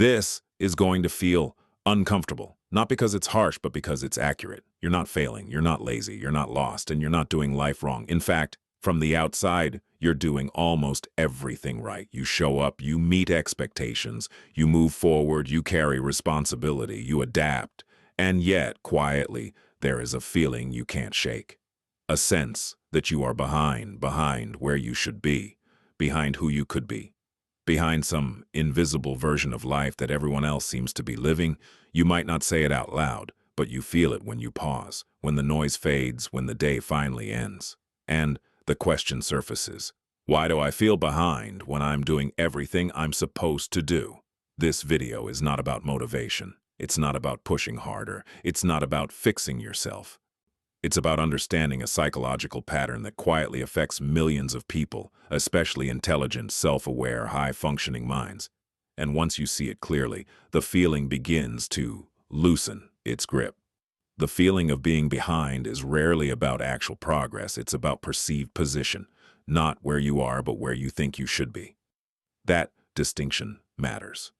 This is going to feel uncomfortable, not because it's harsh, but because it's accurate. You're not failing, you're not lazy, you're not lost, and you're not doing life wrong. In fact, from the outside, you're doing almost everything right. You show up, you meet expectations, you move forward, you carry responsibility, you adapt. And yet, quietly, there is a feeling you can't shake. A sense that you are behind where you should be, behind who you could be. Behind some invisible version of life that everyone else seems to be living. You might not say it out loud, but you feel it when you pause, when the noise fades, when the day finally ends. And the question surfaces. Why do I feel behind when I'm doing everything I'm supposed to do? This video is not about motivation. It's not about pushing harder. It's not about fixing yourself. It's about understanding a psychological pattern that quietly affects millions of people, especially intelligent, self-aware, high-functioning minds. And once you see it clearly, the feeling begins to loosen its grip. The feeling of being behind is rarely about actual progress. It's about perceived position, not where you are, but where you think you should be. That distinction matters.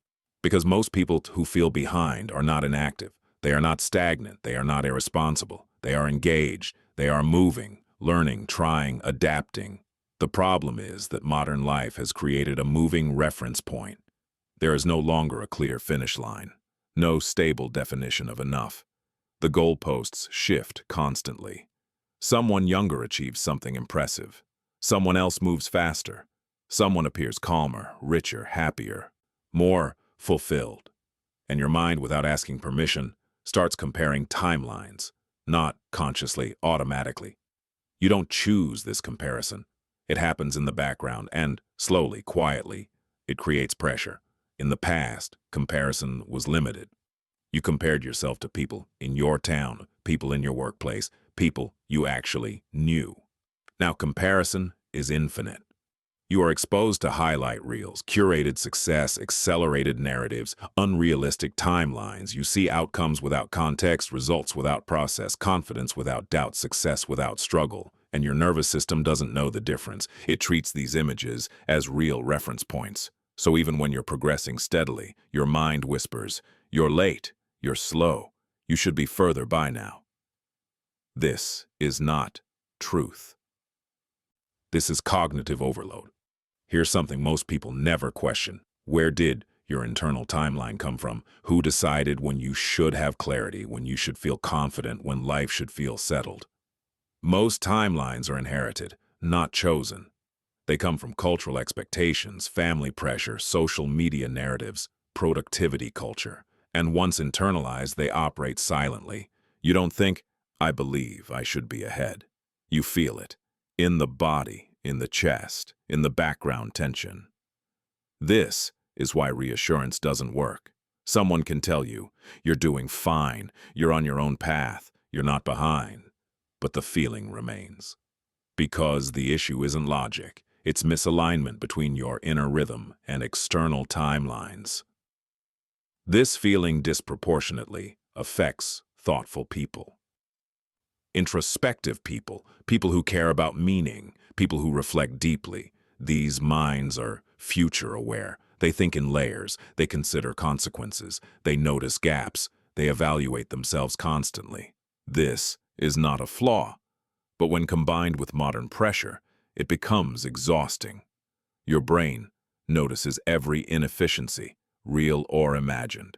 Because most people who feel behind are not inactive. They are not stagnant. They are not irresponsible. They are engaged. They are moving, learning, trying, adapting. The problem is that modern life has created a moving reference point. There is no longer a clear finish line, no stable definition of enough. The goalposts shift constantly. Someone younger achieves something impressive. Someone else moves faster. Someone appears calmer, richer, happier, more fulfilled. And your mind, without asking permission, starts comparing timelines. Not consciously, automatically. You don't choose this comparison. It happens in the background, and slowly, quietly, it creates pressure. In the past, comparison was limited. You compared yourself to people in your town, people in your workplace, people you actually knew. Now, comparison is infinite. You are exposed to highlight reels, curated success, accelerated narratives, unrealistic timelines. You see outcomes without context, results without process, confidence without doubt, success without struggle. And your nervous system doesn't know the difference. It treats these images as real reference points. So even when you're progressing steadily, your mind whispers, "You're late, you're slow, you should be further by now." This is not truth. This is cognitive overload. Here's something most people never question. Where did your internal timeline come from? Who decided when you should have clarity, when you should feel confident, when life should feel settled? Most timelines are inherited, not chosen. They come from cultural expectations, family pressure, social media narratives, productivity culture. And once internalized, they operate silently. You don't think, "I believe I should be ahead." You feel it. In the body, in the chest, in the background tension. This is why reassurance doesn't work. Someone can tell you, "You're doing fine, you're on your own path, you're not behind." But the feeling remains. Because the issue isn't logic, it's misalignment between your inner rhythm and external timelines. This feeling disproportionately affects thoughtful people. Introspective people, people who care about meaning, people who reflect deeply. These minds are future-aware. They think in layers. They consider consequences. They notice gaps. They evaluate themselves constantly. This is not a flaw, but when combined with modern pressure, it becomes exhausting. Your brain notices every inefficiency, real or imagined.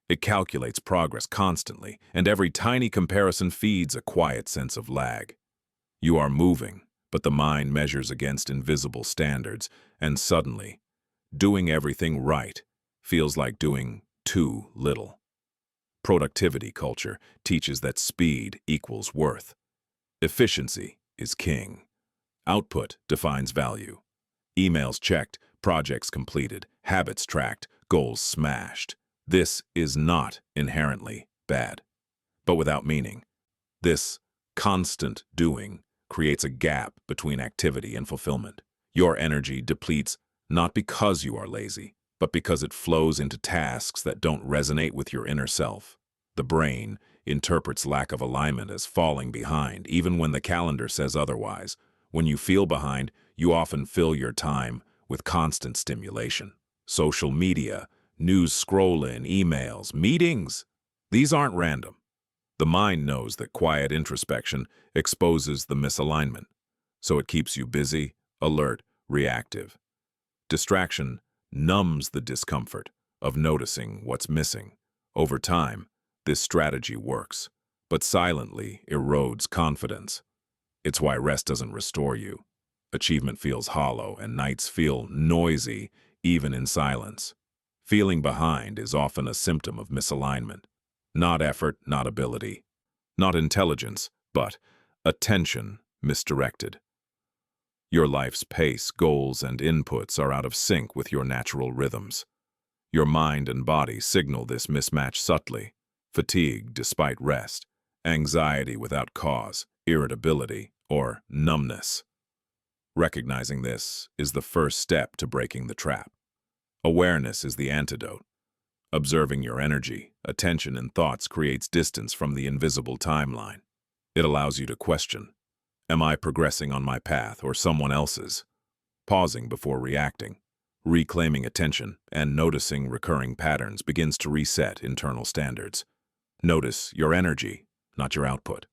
It calculates progress constantly, and every tiny comparison feeds a quiet sense of lag. You are moving, but the mind measures against invisible standards, and suddenly, doing everything right feels like doing too little. Productivity culture teaches that speed equals worth. Efficiency is king. Output defines value. Emails checked, projects completed, habits tracked, goals smashed. This is not inherently bad, but without meaning. This constant doing creates a gap between activity and fulfillment. Your energy depletes not because you are lazy, but because it flows into tasks that don't resonate with your inner self. The brain interprets lack of alignment as falling behind, even when the calendar says otherwise. When you feel behind, you often fill your time with constant stimulation. Social media, news scrolling, emails, meetings. These aren't random. The mind knows that quiet introspection exposes the misalignment, so it keeps you busy, alert, reactive. Distraction numbs the discomfort of noticing what's missing. Over time, this strategy works, but silently erodes confidence. It's why rest doesn't restore you. Achievement feels hollow, and nights feel noisy, even in silence. Feeling behind is often a symptom of misalignment. Not effort, not ability. Not intelligence, but attention misdirected. Your life's pace, goals, and inputs are out of sync with your natural rhythms. Your mind and body signal this mismatch subtly. Fatigue despite rest, anxiety without cause, irritability, or numbness. Recognizing this is the first step to breaking the trap. Awareness is the antidote. Observing your energy, attention, and thoughts creates distance from the invisible timeline. It allows you to question, am I progressing on my path or someone else's? Pausing before reacting, reclaiming attention, and noticing recurring patterns begins to reset internal standards. Notice your energy, not your output.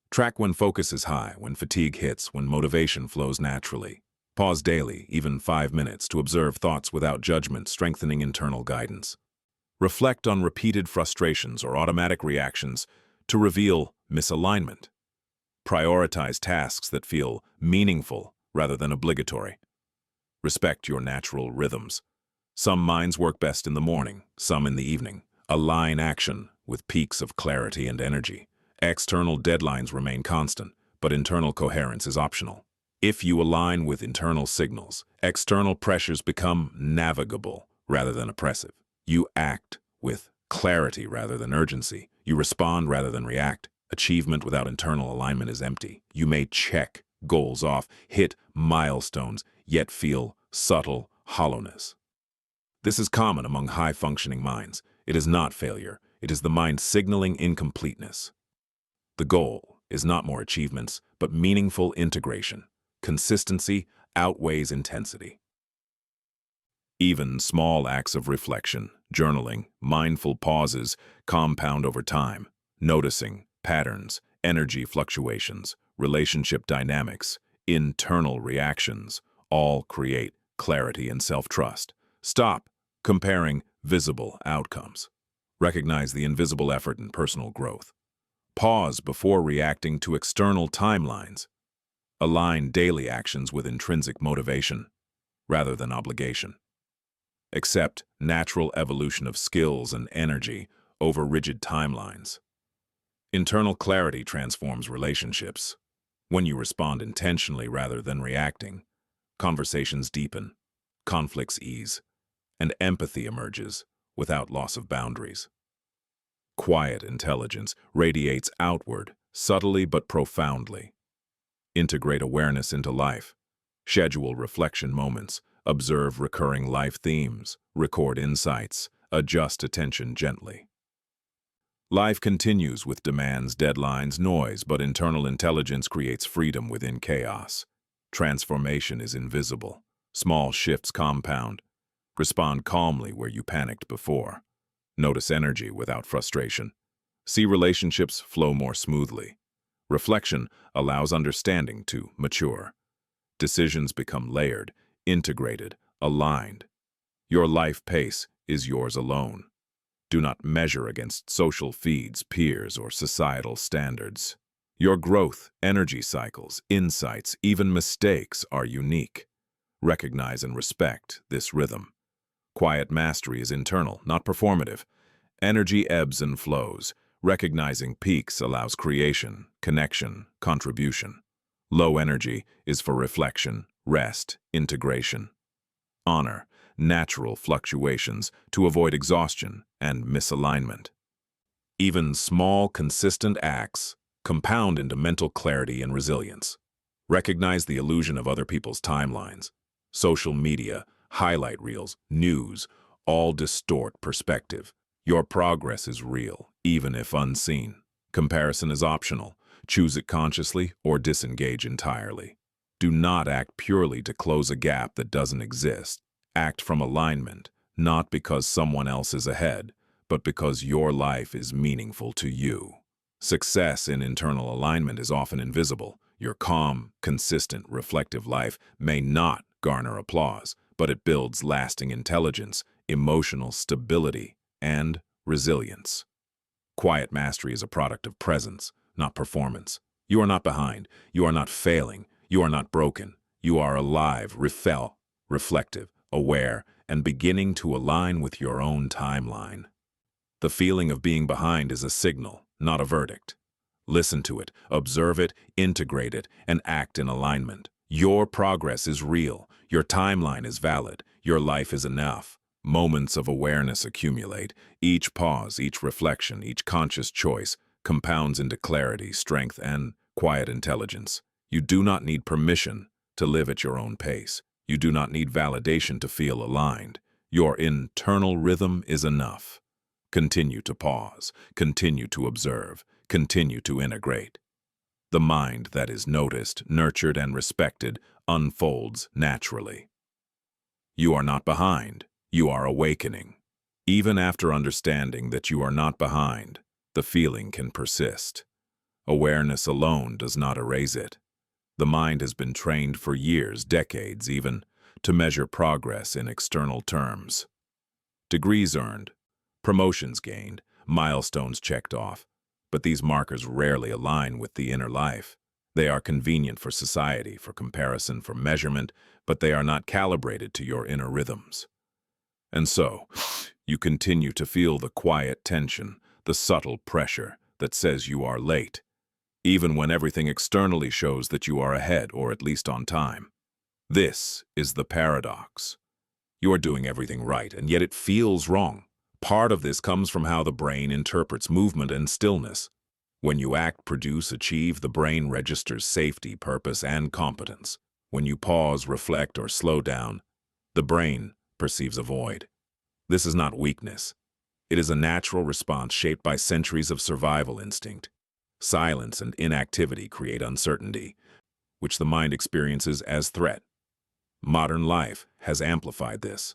Track when focus is high, when fatigue hits, when motivation flows naturally. Pause daily, even 5 minutes, to observe thoughts without judgment, strengthening internal guidance. Reflect on repeated frustrations or automatic reactions to reveal misalignment. Prioritize tasks that feel meaningful rather than obligatory. Respect your natural rhythms. Some minds work best in the morning, some in the evening. Align action with peaks of clarity and energy. External deadlines remain constant, but internal coherence is optional. If you align with internal signals, external pressures become navigable rather than oppressive. You act with clarity rather than urgency. You respond rather than react. Achievement without internal alignment is empty. You may check goals off, hit milestones, yet feel subtle hollowness. This is common among high-functioning minds. It is not failure. It is the mind signaling incompleteness. The goal is not more achievements, but meaningful integration. Consistency outweighs intensity. Even small acts of reflection, journaling, mindful pauses compound over time. Noticing patterns, energy fluctuations, relationship dynamics, internal reactions all create clarity and self-trust. Stop comparing visible outcomes. Recognize the invisible effort in personal growth. Pause before reacting to external timelines. Align daily actions with intrinsic motivation rather than obligation. Accept natural evolution of skills and energy over rigid timelines. Internal clarity transforms relationships. When you respond intentionally rather than reacting, conversations deepen, conflicts ease, and empathy emerges without loss of boundaries. Quiet intelligence radiates outward, subtly but profoundly. Integrate awareness into life. Schedule reflection moments. Observe recurring life themes. Record insights. Adjust attention gently. Life continues with demands, deadlines, noise, but internal intelligence creates freedom within chaos. Transformation is invisible. Small shifts compound. Respond calmly where you panicked before. Notice energy without frustration. See relationships flow more smoothly. Reflection allows understanding to mature. Decisions become layered, integrated, aligned. Your life pace is yours alone. Do not measure against social feeds, peers, or societal standards. Your growth, energy cycles, insights, even mistakes are unique. Recognize and respect this rhythm. Quiet mastery is internal, not performative. Energy ebbs and flows. Recognizing peaks allows creation, connection, contribution. Low energy is for reflection, rest, integration. Honor natural fluctuations to avoid exhaustion and misalignment. Even small, consistent acts compound into mental clarity and resilience. Recognize the illusion of other people's timelines. Social media, highlight reels, news, all distort perspective. Your progress is real, even if unseen. Comparison is optional. Choose it consciously or disengage entirely. Do not act purely to close a gap that doesn't exist. Act from alignment, not because someone else is ahead, but because your life is meaningful to you. Success in internal alignment is often invisible. Your calm, consistent, reflective life may not garner applause, but it builds lasting intelligence, emotional stability, and resilience. Quiet mastery is a product of presence, not performance. You are not behind. You are not failing. You are not broken. You are alive, reflective, aware, and beginning to align with your own timeline. The feeling of being behind is a signal, not a verdict. Listen to it, observe it, integrate it, and act in alignment. Your progress is real. Your timeline is valid. Your life is enough. Moments of awareness accumulate. Each pause, each reflection, each conscious choice compounds into clarity, strength, and quiet intelligence. You do not need permission to live at your own pace. You do not need validation to feel aligned. Your internal rhythm is enough. Continue to pause, continue to observe, continue to integrate. The mind that is noticed, nurtured, and respected unfolds naturally. You are not behind. You are awakening. Even after understanding that you are not behind, the feeling can persist. Awareness alone does not erase it. The mind has been trained for years, decades even, to measure progress in external terms. Degrees earned, promotions gained, milestones checked off, but these markers rarely align with the inner life. They are convenient for society, for comparison, for measurement, but they are not calibrated to your inner rhythms. And so, you continue to feel the quiet tension, the subtle pressure that says you are late, even when everything externally shows that you are ahead or at least on time. This is the paradox. You are doing everything right, and yet it feels wrong. Part of this comes from how the brain interprets movement and stillness. When you act, produce, achieve, the brain registers safety, purpose, and competence. When you pause, reflect, or slow down, the brain perceives a void. This is not weakness. It is a natural response shaped by centuries of survival instinct. Silence and inactivity create uncertainty, which the mind experiences as threat. Modern life has amplified this.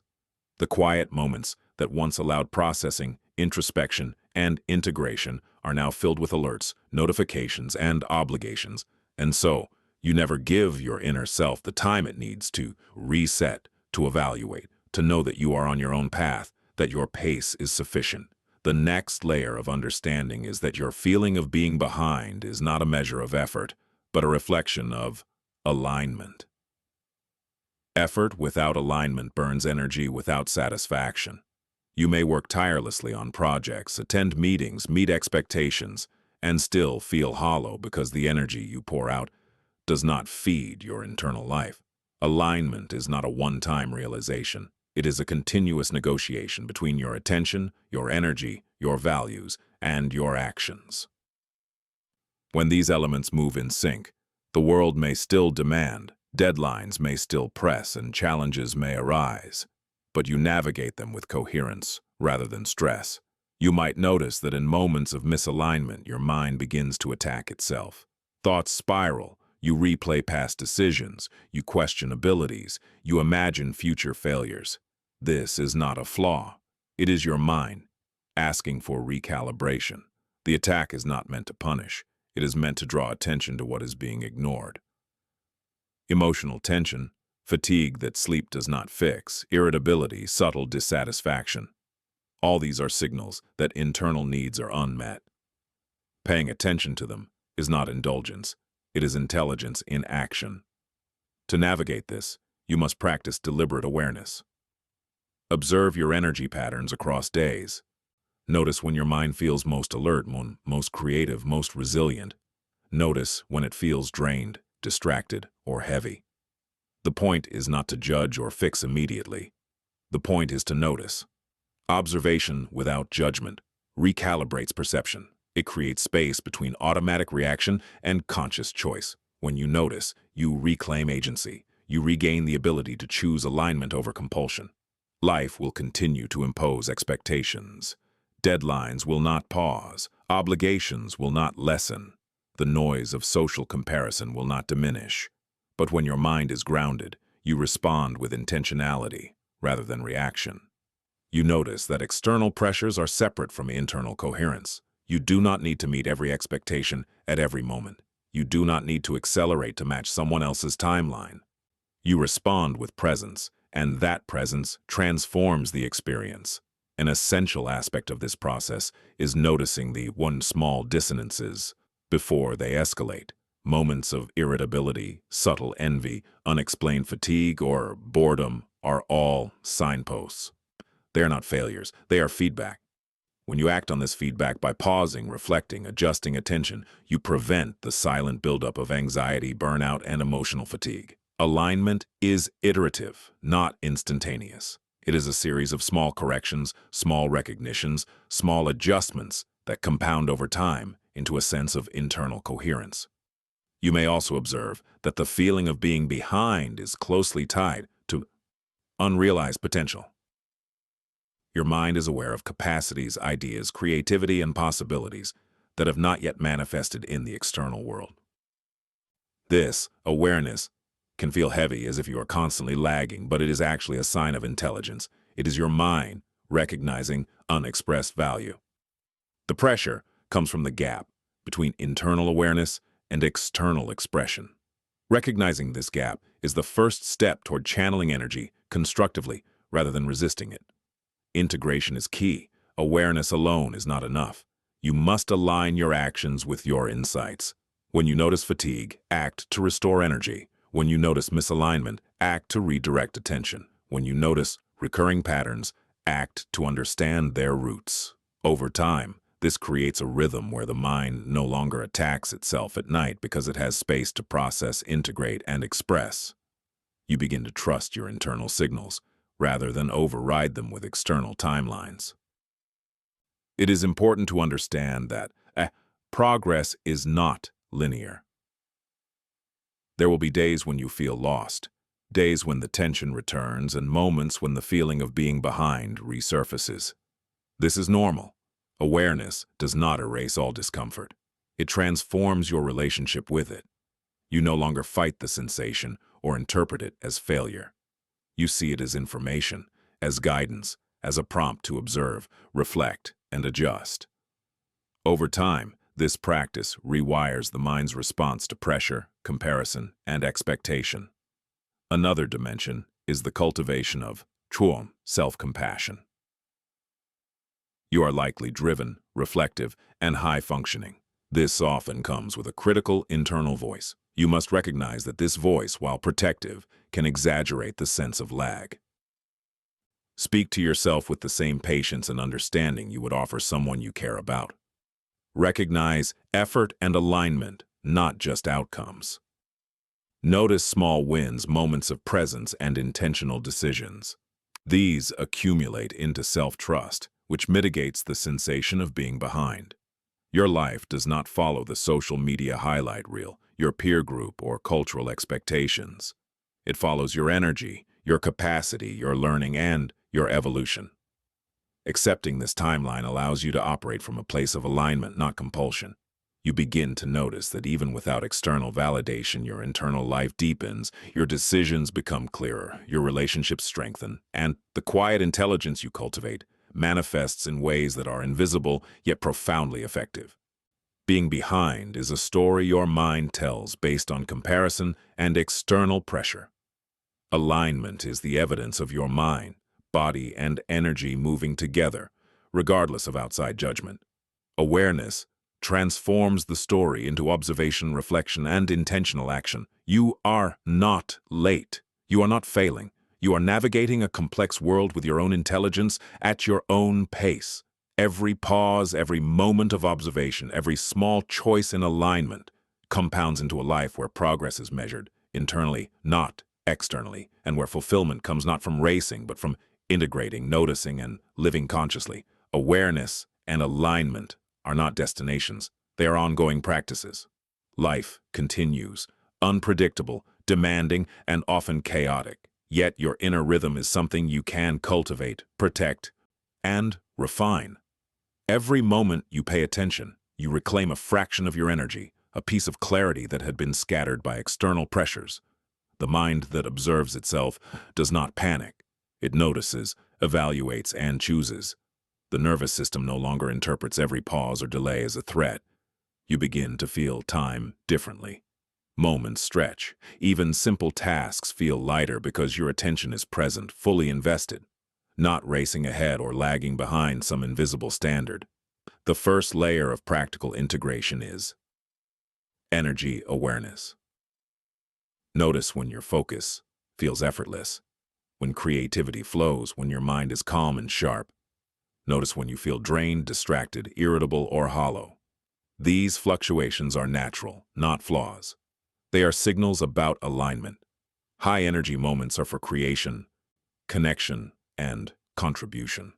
The quiet moments that once allowed processing, introspection, and integration are now filled with alerts, notifications, and obligations. And so, you never give your inner self the time it needs to reset, to evaluate, to know that you are on your own path, that your pace is sufficient. The next layer of understanding is that your feeling of being behind is not a measure of effort, but a reflection of alignment. Effort without alignment burns energy without satisfaction. You may work tirelessly on projects, attend meetings, meet expectations, and still feel hollow because the energy you pour out does not feed your internal life. Alignment is not a one-time realization. It is a continuous negotiation between your attention, your energy, your values, and your actions. When these elements move in sync, the world may still demand, deadlines may still press, and challenges may arise, but you navigate them with coherence rather than stress. You might notice that in moments of misalignment, your mind begins to attack itself. Thoughts spiral. You replay past decisions, you question abilities, you imagine future failures. This is not a flaw. It is your mind asking for recalibration. The attack is not meant to punish. It is meant to draw attention to what is being ignored. Emotional tension, fatigue that sleep does not fix, irritability, subtle dissatisfaction. All these are signals that internal needs are unmet. Paying attention to them is not indulgence. It is intelligence in action. To navigate this, you must practice deliberate awareness. Observe your energy patterns across days. Notice when your mind feels most alert, most creative, most resilient. Notice when it feels drained, distracted, or heavy. The point is not to judge or fix immediately. The point is to notice. Observation without judgment recalibrates perception. It creates space between automatic reaction and conscious choice. When you notice, you reclaim agency. You regain the ability to choose alignment over compulsion. Life will continue to impose expectations. Deadlines will not pause. Obligations will not lessen. The noise of social comparison will not diminish. But when your mind is grounded, you respond with intentionality rather than reaction. You notice that external pressures are separate from internal coherence. You do not need to meet every expectation at every moment. You do not need to accelerate to match someone else's timeline. You respond with presence, and that presence transforms the experience. An essential aspect of this process is noticing the small dissonances before they escalate. Moments of irritability, subtle envy, unexplained fatigue, or boredom are all signposts. They are not failures, they are feedback. When you act on this feedback by pausing, reflecting, adjusting attention, you prevent the silent buildup of anxiety, burnout, and emotional fatigue. Alignment is iterative, not instantaneous. It is a series of small corrections, small recognitions, small adjustments that compound over time into a sense of internal coherence. You may also observe that the feeling of being behind is closely tied to unrealized potential. Your mind is aware of capacities, ideas, creativity, and possibilities that have not yet manifested in the external world. This awareness can feel heavy, as if you are constantly lagging, but it is actually a sign of intelligence. It is your mind recognizing unexpressed value. The pressure comes from the gap between internal awareness and external expression. Recognizing this gap is the first step toward channeling energy constructively rather than resisting it. Integration is key. Awareness alone is not enough. You must align your actions with your insights. When you notice fatigue, act to restore energy. When you notice misalignment, act to redirect attention. When you notice recurring patterns, act to understand their roots. Over time, this creates a rhythm where the mind no longer attacks itself at night because it has space to process, integrate, and express. You begin to trust your internal signals rather than override them with external timelines. It is important to understand that progress is not linear. There will be days when you feel lost, days when the tension returns, and moments when the feeling of being behind resurfaces. This is normal. Awareness does not erase all discomfort. It transforms your relationship with it. You no longer fight the sensation or interpret it as failure. You see it as information, as guidance, as a prompt to observe, reflect, and adjust. Over time, this practice rewires the mind's response to pressure, comparison, and expectation. Another dimension is the cultivation of self-compassion. You are likely driven, reflective, and high-functioning. This often comes with a critical internal voice. You must recognize that this voice, while protective, can exaggerate the sense of lag. Speak to yourself with the same patience and understanding you would offer someone you care about. Recognize effort and alignment, not just outcomes. Notice small wins, moments of presence, and intentional decisions. These accumulate into self-trust, which mitigates the sensation of being behind. Your life does not follow the social media highlight reel, your peer group, or cultural expectations. It follows your energy, your capacity, your learning, and your evolution. Accepting this timeline allows you to operate from a place of alignment, not compulsion. You begin to notice that even without external validation, your internal life deepens, your decisions become clearer, your relationships strengthen, and the quiet intelligence you cultivate manifests in ways that are invisible yet profoundly effective. Being behind is a story your mind tells based on comparison and external pressure. Alignment is the evidence of your mind, body, and energy moving together, regardless of outside judgment. Awareness transforms the story into observation, reflection, and intentional action. You are not late. You are not failing. You are navigating a complex world with your own intelligence at your own pace. Every pause, every moment of observation, every small choice in alignment compounds into a life where progress is measured internally, not externally, and where fulfillment comes not from racing, but from integrating, noticing, and living consciously. Awareness and alignment are not destinations. They are ongoing practices. Life continues, unpredictable, demanding, and often chaotic. Yet your inner rhythm is something you can cultivate, protect, and refine. Every moment you pay attention, you reclaim a fraction of your energy, a piece of clarity that had been scattered by external pressures. The mind that observes itself does not panic. It notices, evaluates, and chooses. The nervous system no longer interprets every pause or delay as a threat. You begin to feel time differently. Moments stretch. Even simple tasks feel lighter because your attention is present, fully invested, not racing ahead or lagging behind some invisible standard. The first layer of practical integration is energy awareness. Notice when your focus feels effortless, when creativity flows, when your mind is calm and sharp. Notice when you feel drained, distracted, irritable, or hollow. These fluctuations are natural, not flaws. They are signals about alignment. High-energy moments are for creation, connection, and contribution.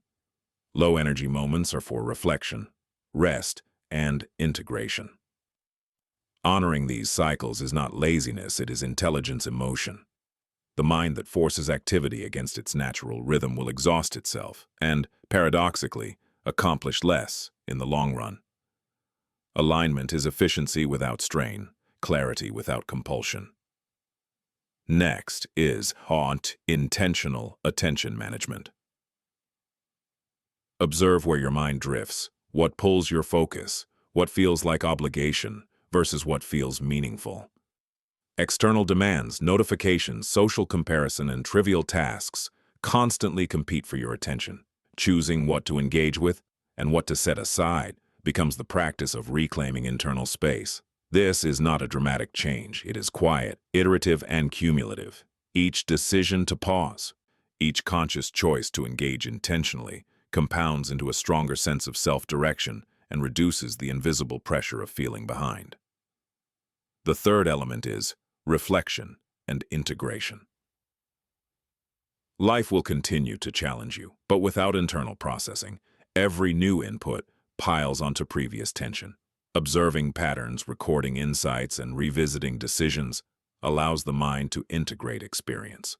Low-energy moments are for reflection, rest, and integration. Honoring these cycles is not laziness, it is intelligence in motion. The mind that forces activity against its natural rhythm will exhaust itself and, paradoxically, accomplish less in the long run. Alignment is efficiency without strain, clarity without compulsion. Next is intentional attention management. Observe where your mind drifts, what pulls your focus, what feels like obligation versus what feels meaningful. External demands, notifications, social comparison, and trivial tasks constantly compete for your attention. Choosing what to engage with and what to set aside becomes the practice of reclaiming internal space. This is not a dramatic change. It is quiet, iterative, and cumulative. Each decision to pause, each conscious choice to engage intentionally, compounds into a stronger sense of self-direction and reduces the invisible pressure of feeling behind. The third element is reflection and integration. Life will continue to challenge you, but without internal processing, every new input piles onto previous tension. Observing patterns, recording insights, and revisiting decisions allows the mind to integrate experience.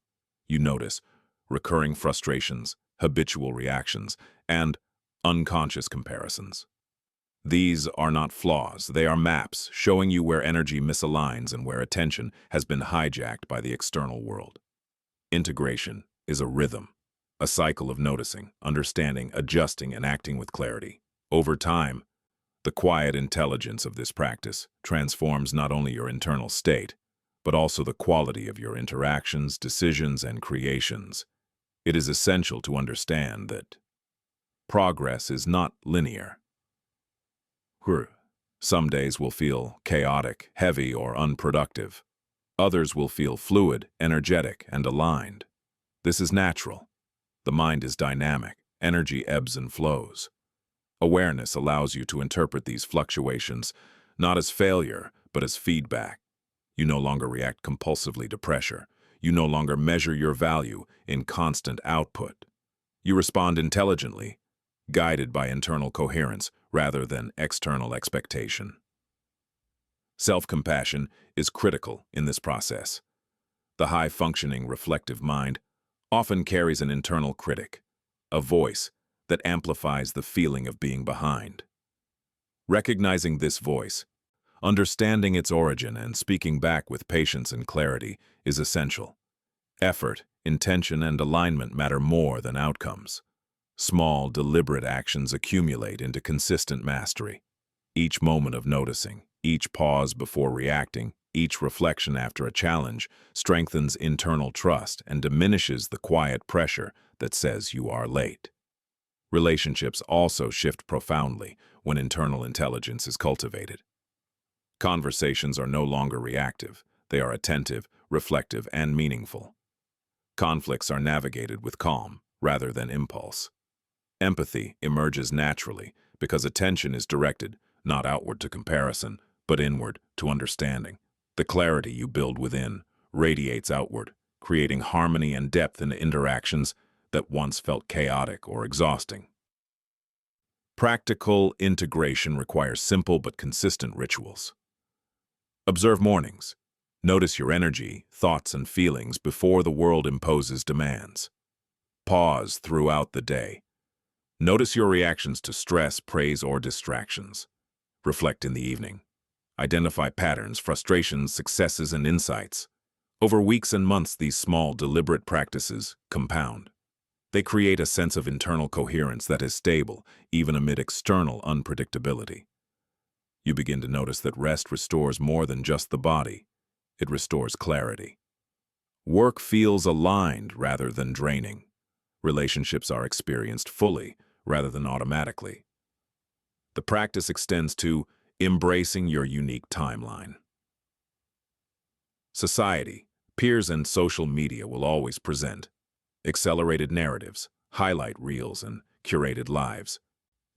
You notice recurring frustrations, habitual reactions, and unconscious comparisons. These are not flaws, they are maps showing you where energy misaligns and where attention has been hijacked by the external world. Integration is a rhythm, a cycle of noticing, understanding, adjusting, and acting with clarity. Over time, the quiet intelligence of this practice transforms not only your internal state, but also the quality of your interactions, decisions, and creations. It is essential to understand that progress is not linear. Some days will feel chaotic, heavy, or unproductive. Others will feel fluid, energetic, and aligned. This is natural. The mind is dynamic. Energy ebbs and flows. Awareness allows you to interpret these fluctuations not as failure, but as feedback. You no longer react compulsively to pressure. You no longer measure your value in constant output. You respond intelligently, guided by internal coherence rather than external expectation. Self-compassion is critical in this process. The high-functioning, reflective mind often carries an internal critic, a voice that amplifies the feeling of being behind. Recognizing this voice, understanding its origin, and speaking back with patience and clarity is essential. Effort, intention, and alignment matter more than outcomes. Small, deliberate actions accumulate into consistent mastery. Each moment of noticing, each pause before reacting, each reflection after a challenge strengthens internal trust and diminishes the quiet pressure that says you are late. Relationships also shift profoundly when internal intelligence is cultivated. Conversations are no longer reactive. They are attentive, reflective, and meaningful. Conflicts are navigated with calm rather than impulse. Empathy emerges naturally because attention is directed not outward to comparison, but inward to understanding. The clarity you build within radiates outward, creating harmony and depth in interactions that once felt chaotic or exhausting. Practical integration requires simple but consistent rituals. Observe mornings. Notice your energy, thoughts, and feelings before the world imposes demands. Pause throughout the day. Notice your reactions to stress, praise, or distractions. Reflect in the evening. Identify patterns, frustrations, successes, and insights. Over weeks and months, these small, deliberate practices compound. They create a sense of internal coherence that is stable, even amid external unpredictability. You begin to notice that rest restores more than just the body. It restores clarity. Work feels aligned rather than draining. Relationships are experienced fully rather than automatically. The practice extends to embracing your unique timeline. Society, peers, and social media will always present accelerated narratives, highlight reels, and curated lives.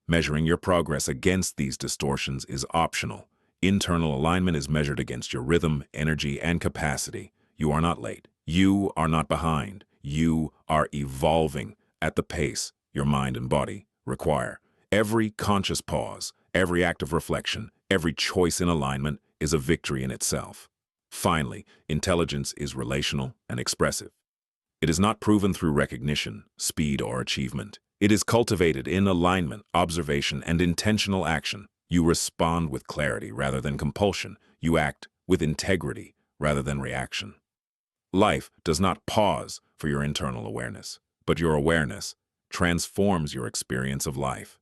Measuring your progress against these distortions is optional. Internal alignment is measured against your rhythm, energy, and capacity. You are not late. You are not behind. You are evolving at the pace your mind and body require. Every conscious pause, every act of reflection, every choice in alignment is a victory in itself. Finally, intelligence is relational and expressive. It is not proven through recognition, speed, or achievement. It is cultivated in alignment, observation, and intentional action. You respond with clarity rather than compulsion. You act with integrity rather than reaction. Life does not pause for your internal awareness, but your awareness transforms your experience of life.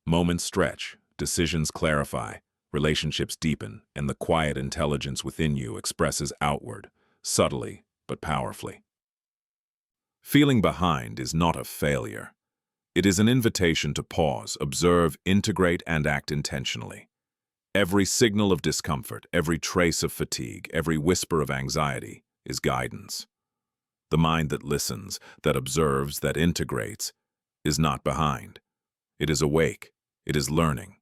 Moments stretch, decisions clarify, relationships deepen, and the quiet intelligence within you expresses outward, subtly but powerfully. Feeling behind is not a failure. It is an invitation to pause, observe, integrate, and act intentionally. Every signal of discomfort, every trace of fatigue, every whisper of anxiety is guidance. The mind that listens, that observes, that integrates, is not behind. It is awake. It is learning.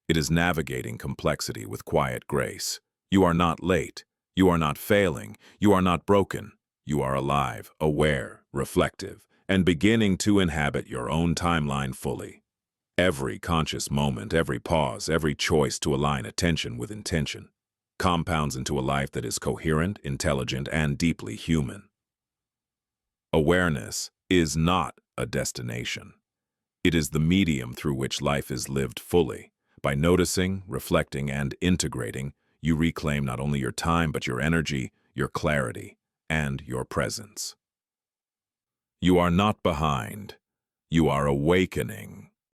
It is navigating complexity with quiet grace. You are not late. You are not failing. You are not broken. You are alive, aware, reflective, and beginning to inhabit your own timeline fully. Every conscious moment, every pause, every choice to align attention with intention compounds into a life that is coherent, intelligent, and deeply human. Awareness is not a destination. It is the medium through which life is lived fully. By noticing, reflecting, and integrating, you reclaim not only your time but your energy, your clarity, and your presence. You are not behind. You are awakening.